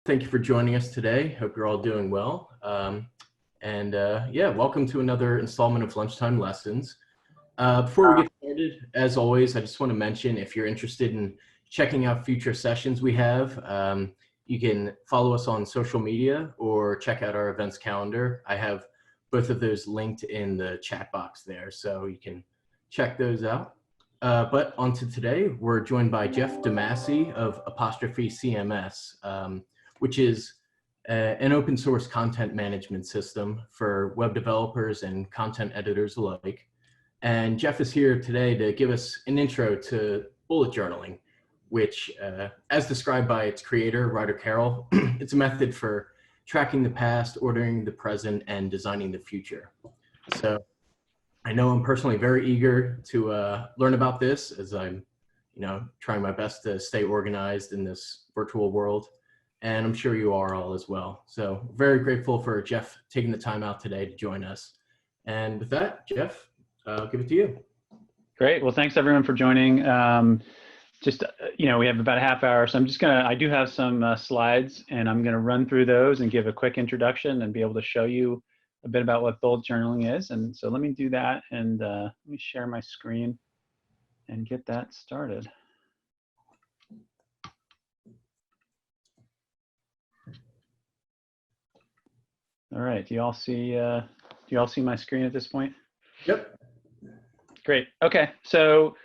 Thank you for joining us today. Hope you're all doing well. Yeah, welcome to another installment of Lunchtime Lessons. Before we get started, as always, I just want to mention if you're interested in checking out future sessions we have, you can follow us on social media or check out our events calendar. I have both of those linked in the chat box there, so you can check those out. But on to today, we're joined by Geoff DiMasi of ApostropheCMS, which is an open source content management system for web developers and content editors alike. And Geoff is here today to give us an intro to bullet journaling, which, as described by its creator, Ryder Carroll, it's a method for tracking the past, ordering the present, and designing the future. So I know I'm personally very eager to learn about this, as I'm, trying my best to stay organized in this virtual world. And I'm sure you are all as well. So very grateful for Geoff taking the time out today to join us. And with that, Geoff, I'll give it to you. Great. Well, thanks everyone for joining. We have about a half hour, so I do have some slides, and I'm gonna run through those and give a quick introduction and be able to show you a bit about what bullet journaling is. And so let me do that, and let me share my screen and get that started. All right, do you all see my screen at this point? Yep. Great. Okay, so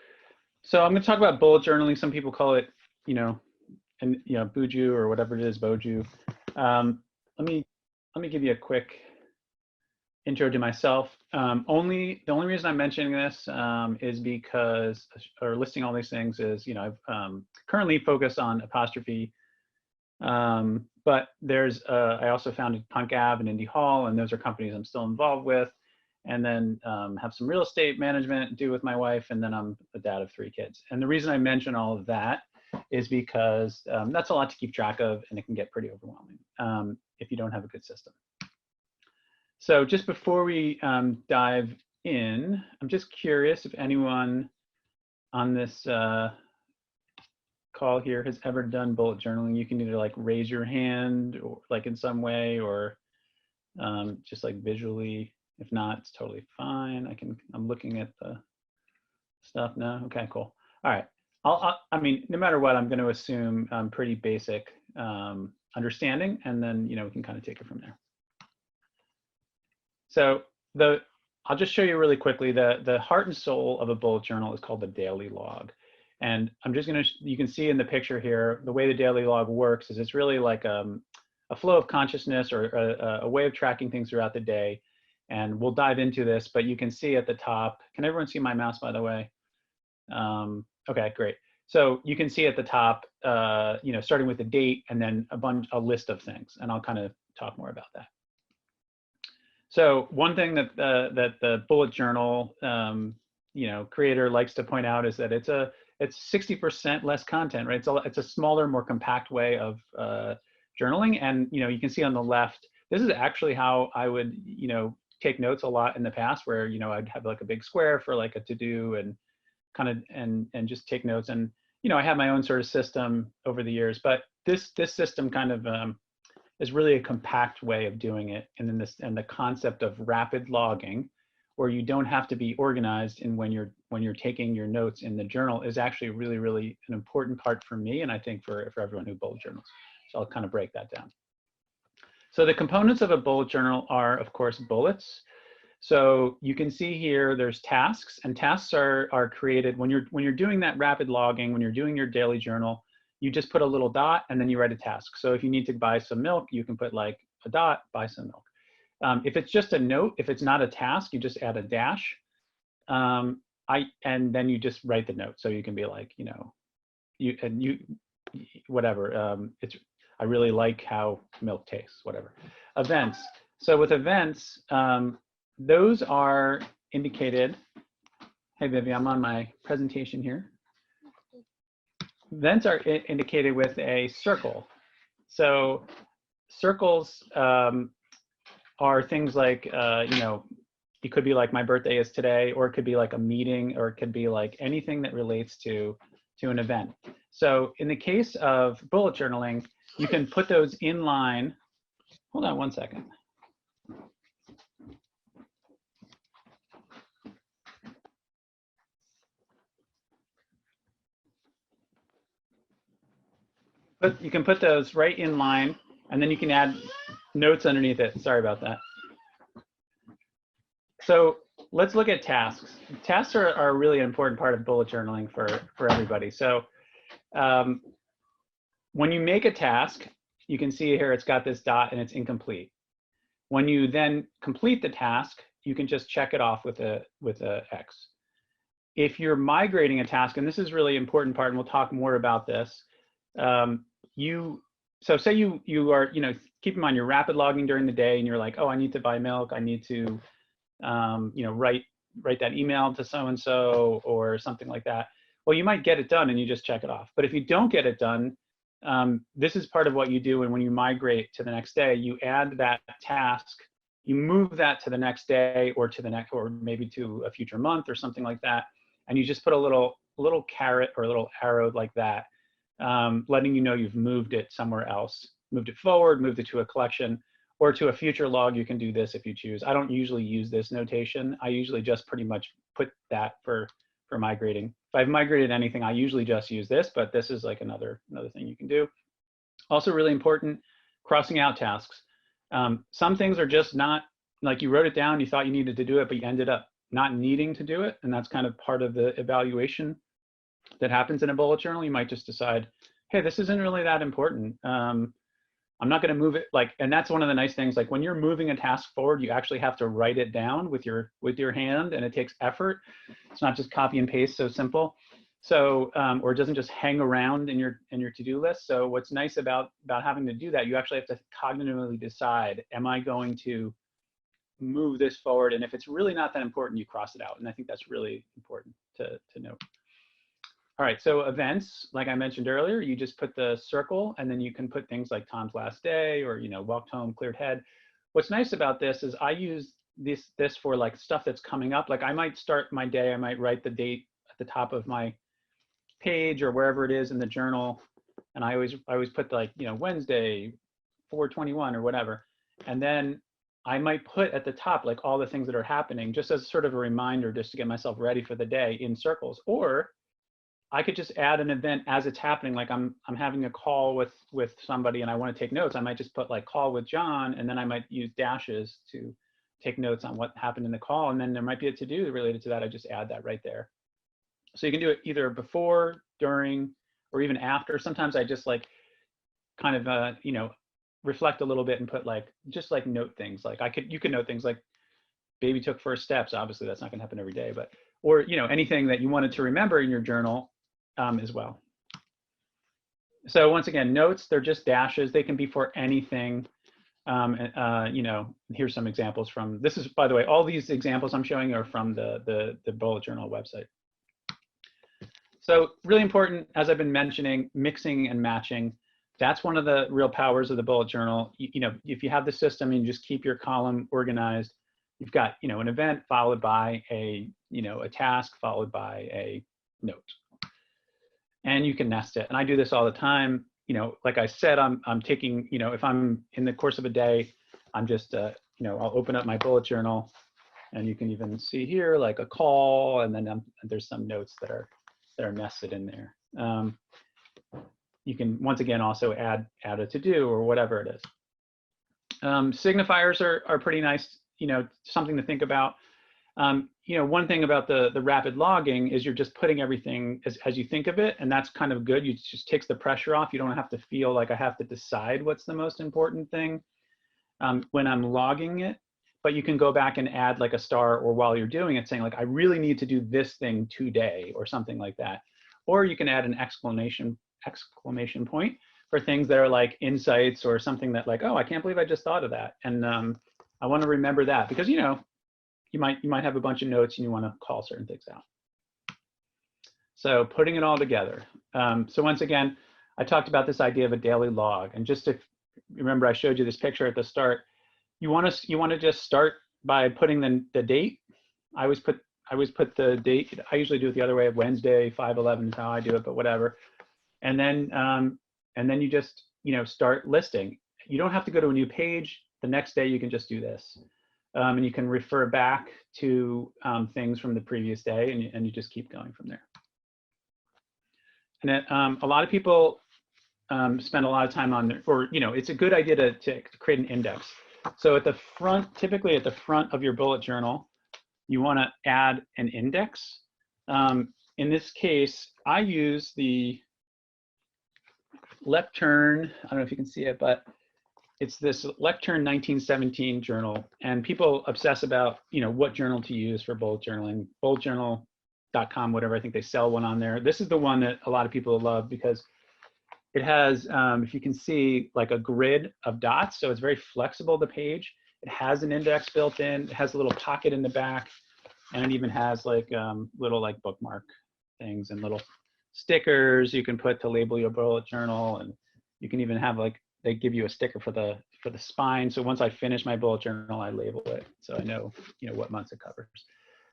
I'm going to talk about bullet journaling. Some people call it, Buju or whatever it is, Boju. Let me give you a quick intro to myself. The only reason I'm mentioning this is because, or listing all these things is, I've currently focused on Apostrophe, but there's I also founded Punk Av and Indie Hall, and those are companies I'm still involved with. And then have some real estate management do with my wife, and then I'm the dad of 3 kids. And the reason I mention all of that is because that's a lot to keep track of, and it can get pretty overwhelming if you don't have a good system. So just before we dive in, I'm just curious if anyone on this call here has ever done bullet journaling. You can either like raise your hand or like in some way, or just like visually. If not, it's totally fine. I'm looking at the stuff now. Okay, cool. All right. I mean, no matter what, I'm going to assume pretty basic understanding, and then, we can kind of take it from there. So I'll just show you really quickly, the heart and soul of a bullet journal is called the daily log. And I'm just you can see in the picture here, the way the daily log works is it's really like a flow of consciousness, or a way of tracking things throughout the day. And we'll dive into this, but you can see at the top, can everyone see my mouse, by the way? Okay, great. So you can see at the top, starting with the date and then a list of things, and I'll kind of talk more about that. So one thing that the bullet journal, creator likes to point out is that it's 60% less content, right? It's a smaller, more compact way of journaling, and you can see on the left, this is actually how I would take notes a lot in the past, where I'd have like a big square for like a to-do and kind of and just take notes. And I had my own sort of system over the years, but this system kind of is really a compact way of doing it. And then the concept of rapid logging, where you don't have to be organized in when you're taking your notes in the journal, is actually really, really an important part for me, and I think for everyone who bullet journals. So I'll kind of break that down. So the components of a bullet journal are, of course, bullets. So you can see here there's tasks, and tasks are created when you're doing that rapid logging, when you're doing your daily journal, you just put a little dot and then you write a task. So if you need to buy some milk, you can put like a dot, buy some milk. If it's just a note, if it's not a task, you just add a dash, and then you just write the note. So you can be like, whatever. I really like how milk tastes, whatever. Events. So with events, those are indicated. Hey, Vivi, I'm on my presentation here. Events are indicated with a circle. So circles are things like, it could be like my birthday is today, or it could be like a meeting, or it could be like anything that relates to to an event. So in the case of bullet journaling, you can put those in line. Hold on one second. But you can put those right in line, and then you can add notes underneath it. Sorry about that. So let's look at tasks. Tasks are a really important part of bullet journaling for everybody. So when you make a task, you can see here it's got this dot and it's incomplete. When you then complete the task, you can just check it off with a X. If you're migrating a task, and this is really important part, and we'll talk more about this, so say you are, keep in mind you're rapid logging during the day and you're like, oh, I need to buy milk. I need to, write that email to so-and-so or something like that. Well, you might get it done and you just check it off. But if you don't get it done, this is part of what you do. And when you migrate to the next day, you add that task, you move that to the next day or to the next, or maybe to a future month or something like that. And you just put a little caret or a little arrow like that, letting you know you've moved it somewhere else, moved it forward, moved it to a collection, or to a future log. You can do this if you choose. I don't usually use this notation. I usually just pretty much put that for migrating. If I've migrated anything, I usually just use this, but this is like another thing you can do. Also really important, crossing out tasks. Some things are just not, like you wrote it down, you thought you needed to do it, but you ended up not needing to do it. And that's kind of part of the evaluation that happens in a bullet journal. You might just decide, hey, this isn't really that important. I'm not going to move it, and that's one of the nice things, like when you're moving a task forward, you actually have to write it down with your hand, and it takes effort. It's not just copy and paste, so simple. So, or it doesn't just hang around in your to-do list. So what's nice about having to do that, you actually have to cognitively decide, am I going to move this forward? And if it's really not that important, you cross it out. And I think that's really important to note. All right, so events, like I mentioned earlier, you just put the circle, and then you can put things like Tom's last day, or walked home, cleared head. What's nice about this is I use this for like stuff that's coming up. Like I might start my day, I might write the date at the top of my page or wherever it is in the journal, and I always put like Wednesday, 4/21 or whatever, and then I might put at the top like all the things that are happening, just as sort of a reminder, just to get myself ready for the day in circles. Or I could just add an event as it's happening. Like I'm having a call with somebody and I want to take notes. I might just put like call with John, and then I might use dashes to take notes on what happened in the call. And then there might be a to-do related to that. I just add that right there. So you can do it either before, during, or even after. Sometimes I just like kind of, reflect a little bit and put just note things. Like you could note things like baby took first steps. Obviously that's not gonna happen every day, but, or, anything that you wanted to remember in your journal as well. So once again, notes, they're just dashes. They can be for anything. Here's some examples from, this is, by the way, all these examples I'm showing are from the bullet journal website. So really important, as I've been mentioning, mixing and matching. That's one of the real powers of the bullet journal. If you have the system and you just keep your column organized, you've got, an event followed by a task followed by a note. And you can nest it. And I do this all the time. Like I said, I'm taking, if I'm in the course of a day, I'm just, I'll open up my bullet journal, and you can even see here like a call, and then there's some notes that are nested in there. You can once again also add a to-do or whatever it is. Signifiers are pretty nice, something to think about. One thing about the rapid logging is you're just putting everything as you think of it, and that's kind of good. It just takes the pressure off. You don't have to feel like I have to decide what's the most important thing when I'm logging it, but you can go back and add like a star, or while you're doing it, saying like, I really need to do this thing today or something like that. Or you can add an exclamation point for things that are like insights or something that like, oh, I can't believe I just thought of that. And I want to remember that because, you might have a bunch of notes and you want to call certain things out. So putting it all together. So once again, I talked about this idea of a daily log. And just if remember, I showed you this picture at the start. You want to just start by putting the date. I always put I always put the date. I usually do it the other way. Wednesday, 5/11 is how I do it, but whatever. And then you just, start listing. You don't have to go to a new page. The next day you can just do this. And you can refer back to things from the previous day, and you just keep going from there. And a lot of people spend a lot of time on, it's a good idea to create an index. So at the front, typically at the front of your bullet journal, you want to add an index. In this case, I use the Lectern, I don't know if you can see it, but it's this Lectern 1917 journal, and people obsess about, what journal to use for bullet journaling. Bulletjournal.com, whatever, I think they sell one on there. This is the one that a lot of people love because it has, if you can see, like a grid of dots, so it's very flexible, the page. It has an index built in, it has a little pocket in the back, and it even has like little like bookmark things and little stickers you can put to label your bullet journal, and you can even have like, they give you a sticker for the spine. So once I finish my bullet journal, I label it so I know, what months it covers.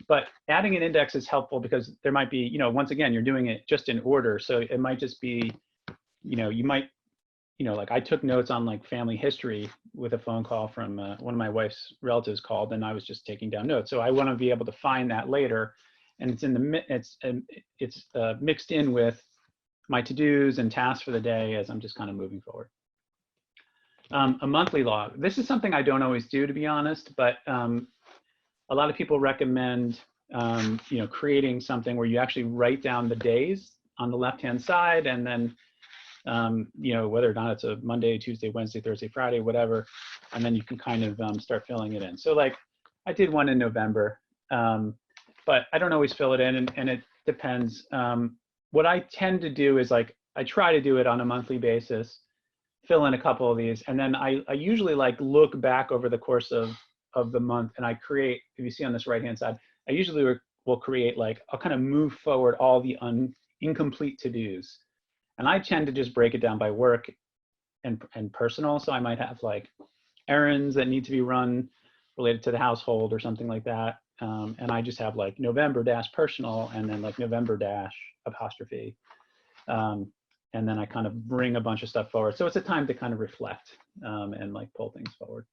But adding an index is helpful because there might be, once again, you're doing it just in order. So it might just be, you might, like I took notes on like family history with a phone call from one of my wife's relatives called, and I was just taking down notes. So I want to be able to find that later, and it's in the it's mixed in with my to-dos and tasks for the day as I'm just kind of moving forward. A monthly log. This is something I don't always do, to be honest, but a lot of people recommend creating something where you actually write down the days on the left-hand side, and then whether or not it's a Monday, Tuesday, Wednesday, Thursday, Friday, whatever, and then you can kind of start filling it in. So like I did one in November, but I don't always fill it in, and it depends. What I tend to do is like I try to do it on a monthly basis, fill in a couple of these, and then I usually like look back over the course of the month, and I create, if you see on this right-hand side, I usually will create like, I'll kind of move forward all the incomplete to-dos. And I tend to just break it down by work and personal. So I might have like errands that need to be run related to the household or something like that. And I just have like November-personal and then like November-apostrophe. And then I kind of bring a bunch of stuff forward. So it's a time to kind of reflect and like pull things forward.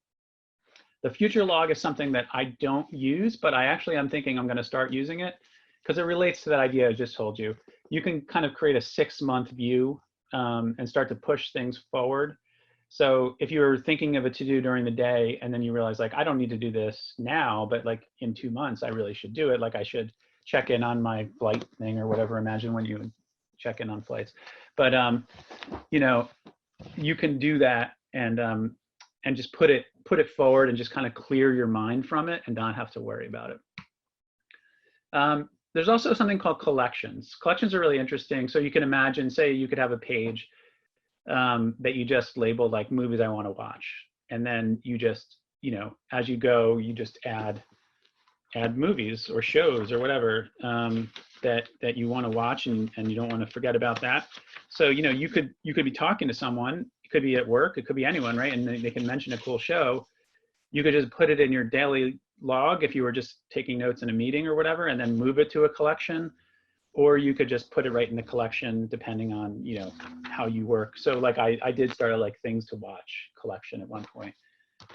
The future log is something that I don't use, but I'm thinking I'm going to start using it because it relates to that idea I just told you. You can kind of create a 6-month view and start to push things forward. So if you're thinking of a to-do during the day and then you realize like, I don't need to do this now, but like in 2 months, I really should do it. Like I should check in on my flight thing or whatever. Imagine when you check in on flights. But, you can do that and just put it forward and just kind of clear your mind from it and not have to worry about it. There's also something called collections. Collections are really interesting. So you can imagine, say you could have a page that you just label like movies I want to watch. And then you just, as you go, you just add movies or shows or whatever that you want to watch and you don't want to forget about that. So, you could be talking to someone, it could be at work, it could be anyone, right? And they can mention a cool show. You could just put it in your daily log if you were just taking notes in a meeting or whatever, and then move it to a collection, or you could just put it right in the collection depending on, how you work. So like I did start a like things to watch collection at one point.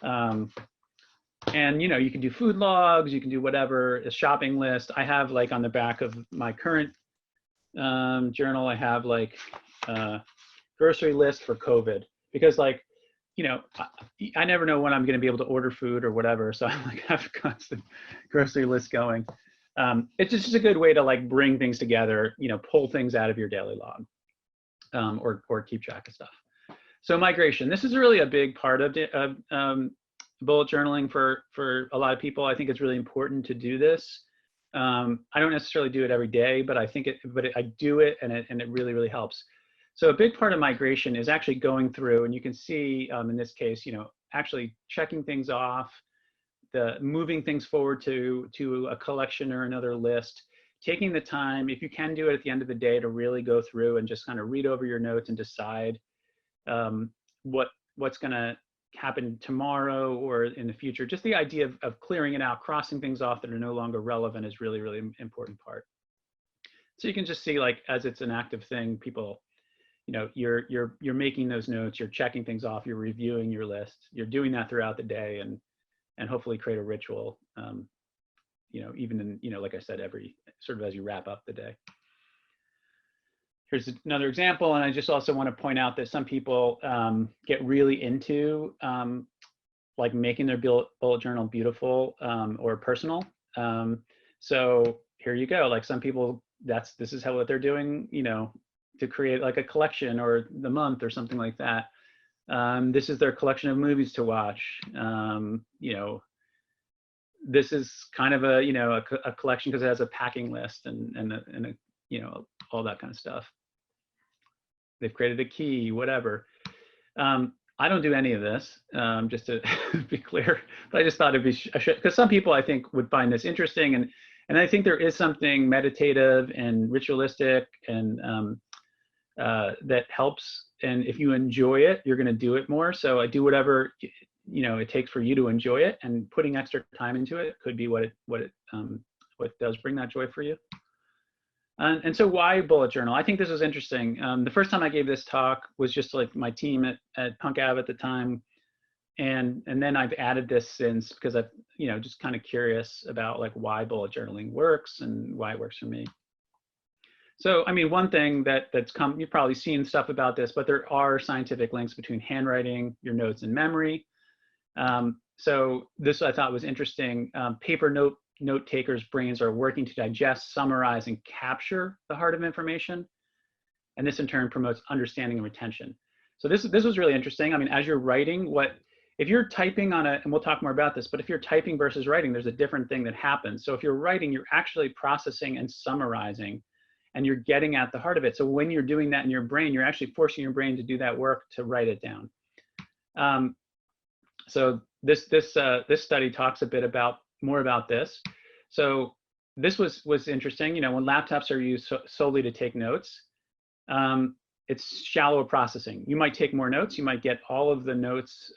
And you can do food logs, you can do whatever, a shopping list. I have like on the back of my current journal, I have like grocery list for COVID, because like, I never know when I'm going to be able to order food or whatever. So I like have a constant grocery list going. It's just a good way to like bring things together, pull things out of your daily log or keep track of stuff. So migration, this is really a big part of bullet journaling for a lot of people. I think it's really important to do this. I don't necessarily do it every day, but I do it and it really, really helps. So a big part of migration is actually going through, and you can see in this case, actually checking things off, moving things forward to a collection or another list, taking the time, if you can do it at the end of the day, to really go through and just kind of read over your notes and decide what's going to happen tomorrow or in the future. Just the idea of clearing it out, crossing things off that are no longer relevant is really, really important part. So you can just see, like, as it's an active thing, people, you know, you're making those notes, you're checking things off, you're reviewing your list, you're doing that throughout the day, and hopefully create a ritual, you know, even in, you know, like I said, every sort of as you wrap up the day. Here's another example, and I just also want to point out that some people get really into like making their bullet journal beautiful or personal. So here you go. Like, some people, this is what they're doing, you know, to create like a collection or the month or something like that. This is their collection of movies to watch. You know, this is kind of a, you know, a collection because it has a packing list and a, you know, all that kind of stuff. They've created a key, whatever. I don't do any of this, just to be clear, but I just thought it'd be, because some people I think would find this interesting, and I think there is something meditative and ritualistic and that helps. And if you enjoy it, you're going to do it more. So I do whatever, you know, it takes for you to enjoy it, and putting extra time into it could be what does bring that joy for you. And so why bullet journal? I think this was interesting. The first time I gave this talk was just like my team at Punk Ave at the time. And then I've added this since, because I've, you know, just kind of curious about like why bullet journaling works and why it works for me. So, I mean, one thing that's come, you've probably seen stuff about this, but there are scientific links between handwriting, your notes, and memory. So this I thought was interesting. Paper note takers' brains are working to digest, summarize, and capture the heart of information. And this in turn promotes understanding and retention. So this was really interesting. I mean, as you're writing, if you're typing on and we'll talk more about this, but if you're typing versus writing, there's a different thing that happens. So if you're writing, you're actually processing and summarizing, and you're getting at the heart of it. So when you're doing that in your brain, you're actually forcing your brain to do that work to write it down. So this study talks a bit more about this. So this was interesting. You know, when laptops are used solely to take notes, it's shallow processing. You might take more notes. You might get all of the notes.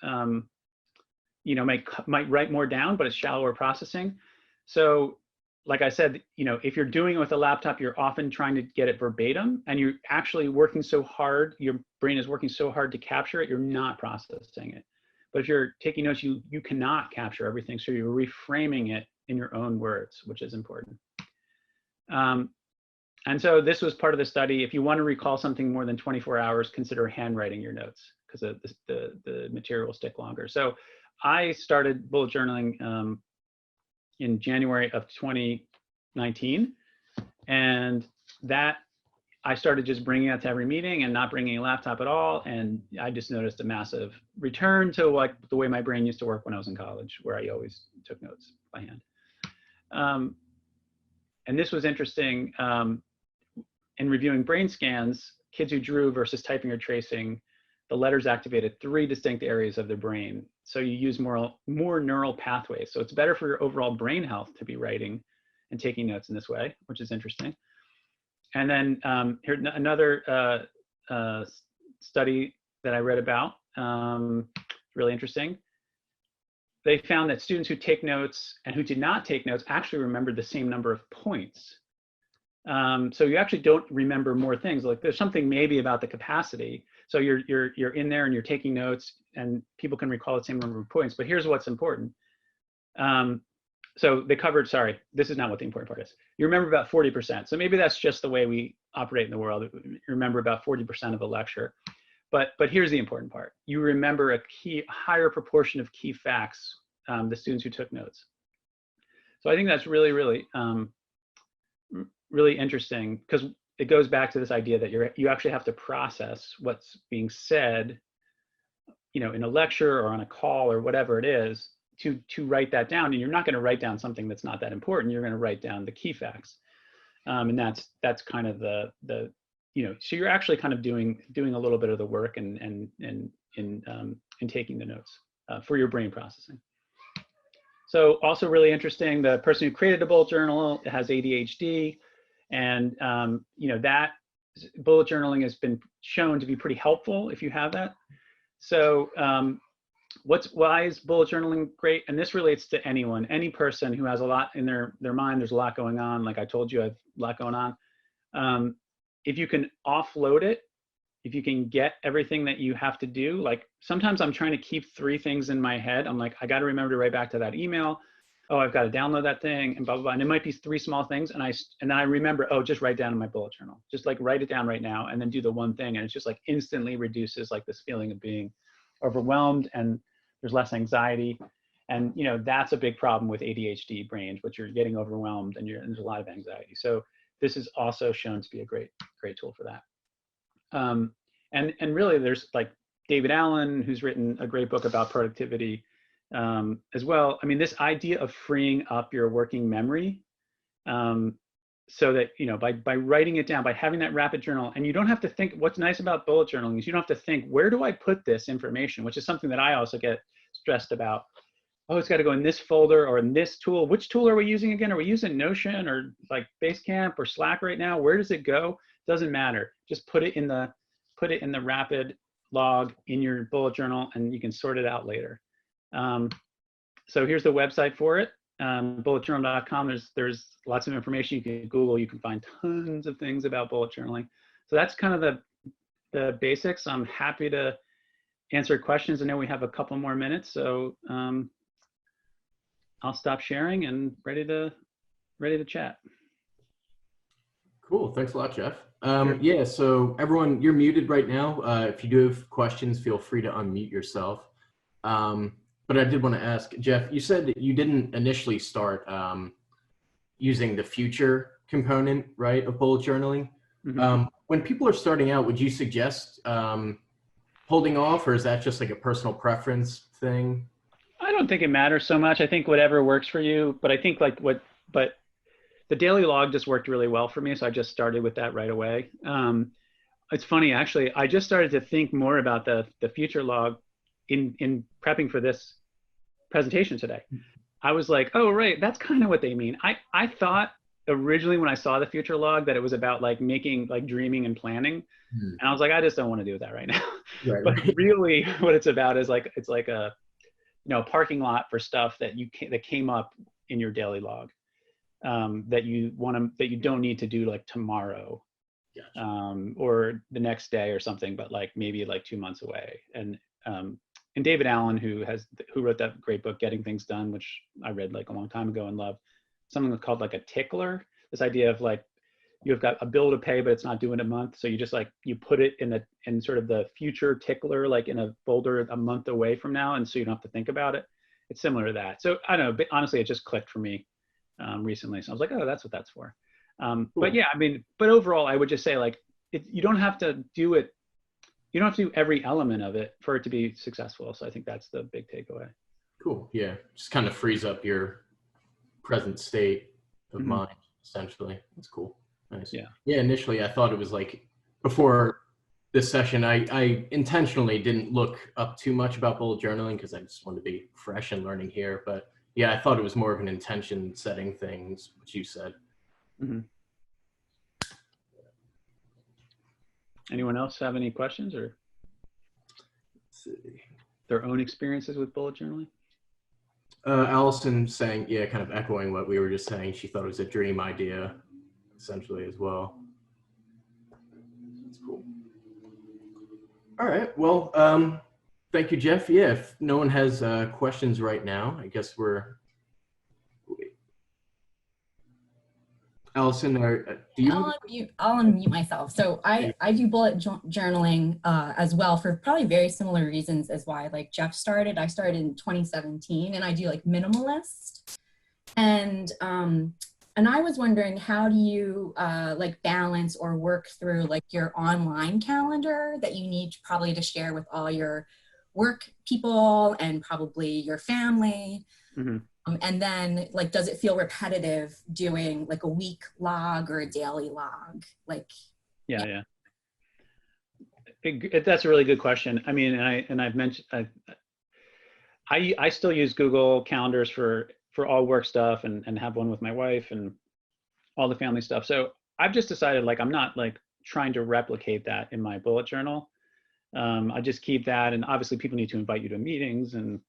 You know, might write more down, but it's shallower processing. So, like I said, you know, if you're doing it with a laptop, you're often trying to get it verbatim, and you're actually working so hard. Your brain is working so hard to capture it. You're not processing it. But if you're taking notes, you cannot capture everything. So you're reframing it in your own words, which is important. And so this was part of the study. If you want to recall something more than 24 hours, consider handwriting your notes, because the material will stick longer. So I started bullet journaling in January of 2019. And that I started just bringing it to every meeting and not bringing a laptop at all. And I just noticed a massive return to like the way my brain used to work when I was in college, where I always took notes by hand. And this was interesting. In reviewing brain scans, kids who drew versus typing or tracing, the letters activated 3 distinct areas of their brain. So you use more neural pathways. So it's better for your overall brain health to be writing and taking notes in this way, which is interesting. And then here another study that I read about, really interesting. They found that students who take notes and who did not take notes actually remembered the same number of points. So you actually don't remember more things. Like, there's something maybe about the capacity. So you're in there and you're taking notes, and people can recall the same number of points. But here's what's important. So they covered, sorry, this is not what the important part is. You remember about 40%. So maybe that's just the way we operate in the world. You remember about 40% of a lecture. But here's the important part. You remember a higher proportion of key facts, the students who took notes. So I think that's really, really, really interesting, because it goes back to this idea that you actually have to process what's being said, you know, in a lecture or on a call or whatever it is, to write that down. And you're not going to write down something that's not that important. You're going to write down the key facts. And that's kind of the you know, so you're actually kind of doing a little bit of the work in taking the notes for your brain processing. So also really interesting, the person who created the bullet journal has ADHD, and you know, that bullet journaling has been shown to be pretty helpful if you have that. So why is bullet journaling great? And this relates to anyone, any person who has a lot in their mind. There's a lot going on. Like I told you, I have a lot going on. If you can offload it, if you can get everything that you have to do, like sometimes I'm trying to keep 3 things in my head. I'm like, I got to remember to write back to that email. Oh, I've got to download that thing and blah, blah, blah. And it might be 3 small things. And then I remember, oh, just write down in my bullet journal, just like write it down right now and then do the one thing. And it's just like instantly reduces like this feeling of being overwhelmed, and there's less anxiety. And, you know, that's a big problem with ADHD brains, but you're getting overwhelmed and there's a lot of anxiety. So this is also shown to be a great tool for that. And really there's like David Allen, who's written a great book about productivity as well. I mean, this idea of freeing up your working memory so that, you know, by writing it down, by having that rapid journal, and you don't have to think, what's nice about bullet journaling is you don't have to think, where do I put this information, which is something that I also get stressed about. Oh, it's got to go in this folder or in this tool. Which tool are we using again? Are we using Notion or like Basecamp or Slack right now? Where does it go? Doesn't matter. Just put it in the rapid log in your bullet journal, and you can sort it out later. So here's the website for it, bulletjournal.com. There's lots of information you can Google. You can find tons of things about bullet journaling. So that's kind of the basics. I'm happy to answer questions. I know we have a couple more minutes, so I'll stop sharing and ready to chat. Cool. Thanks a lot, Geoff. Yeah, so everyone, you're muted right now. If you do have questions, feel free to unmute yourself. But I did want to ask, Geoff, you said that you didn't initially start using the future component, right, of bullet journaling. Mm-hmm. When people are starting out, would you suggest holding off, or is that just like a personal preference thing? I don't think it matters so much. I think whatever works for you, but I think but the daily log just worked really well for me. So I just started with that right away. It's funny, actually, I just started to think more about the future log in prepping for this presentation today. I was like, oh, right, that's kind of what they mean. I thought originally when I saw the future log that it was about like dreaming and planning. And I was like, I just don't want to do that right now. Right, but really what it's about is like, it's like a, you know, parking lot for stuff that that came up in your daily log that you don't need to do like tomorrow. Gotcha. Or the next day or something, but like maybe like 2 months away. And David Allen, who wrote that great book, Getting Things Done, which I read like a long time ago and loved, something called like a tickler. This idea of like, you've got a bill to pay, but it's not due in a month. So you just like, you put it in sort of the future tickler, like in a folder a month away from now. And so you don't have to think about it. It's similar to that. So I don't know, but honestly, it just clicked for me recently. So I was like, oh, that's what that's for. Cool. But yeah, I mean, but overall, I would just say like, you don't have to do it. You don't have to do every element of it for it to be successful. So I think that's the big takeaway. Cool. Yeah. Just kind of frees up your present state of mind, essentially. That's cool. Nice. Yeah. Yeah. Initially, I thought it was like before this session, I intentionally didn't look up too much about bullet journaling because I just wanted to be fresh and learning here. But yeah, I thought it was more of an intention setting things, which you said. Mm-hmm. Anyone else have any questions or their own experiences with bullet journaling? Allison saying, yeah, kind of echoing what we were just saying. She thought it was a dream idea, essentially, as well. That's cool. All right. Well, thank you, Geoff. Yeah, if no one has questions right now, I guess we're... Allison, do you? I'll unmute myself. So I do bullet journaling as well for probably very similar reasons as why like Geoff started. I started in 2017 and I do like minimalist. And I was wondering, how do you like balance or work through like your online calendar that you need probably to share with all your work people and probably your family? Mm-hmm. And then like, does it feel repetitive doing like a week log or a daily log? Like, yeah. That's a really good question. I mean, and I've mentioned, I still use Google calendars for all work stuff and have one with my wife and all the family stuff. So I've just decided like, I'm not like trying to replicate that in my bullet journal. I just keep that. And obviously people need to invite you to meetings, and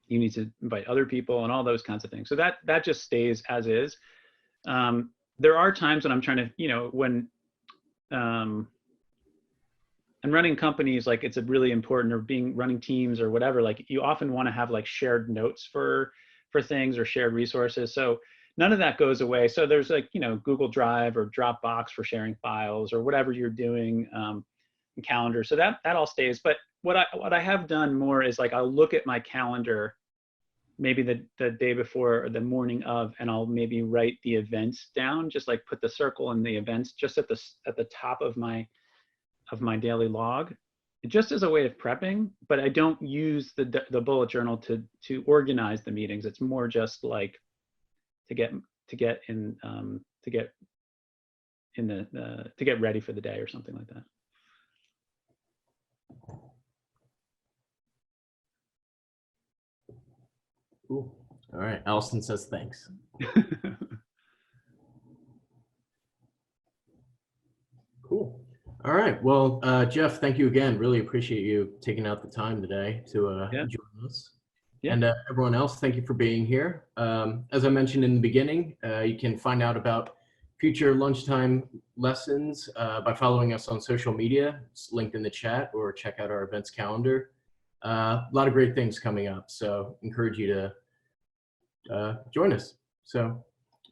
you need to invite other people and all those kinds of things. So that just stays as is. There are times when I'm trying to, you know, when I'm running companies, like it's a really important, or running teams or whatever, like you often want to have like shared notes for things, or shared resources. So none of that goes away. So there's like, you know, Google Drive or Dropbox for sharing files, or whatever you're doing, calendar. So that all stays. But what I have done more is like, I'll look at my calendar maybe the day before or the morning of, and I'll maybe write the events down, just like put the circle and the events just at the top of my daily log, just as a way of prepping. But I don't use the bullet journal to organize the meetings. It's more just like to get ready for the day or something like that. Cool. All right. Allison says thanks. Cool. All right. Well, Geoff, thank you again. Really appreciate you taking out the time today to join us. Yeah. And everyone else, thank you for being here. As I mentioned in the beginning, you can find out about future lunchtime lessons by following us on social media. It's linked in the chat, or check out our events calendar. A lot of great things coming up, so encourage you to join us. So,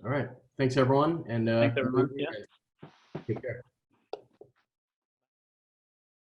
all right. Thanks, everyone. And thanks, everyone. Yeah. Take care.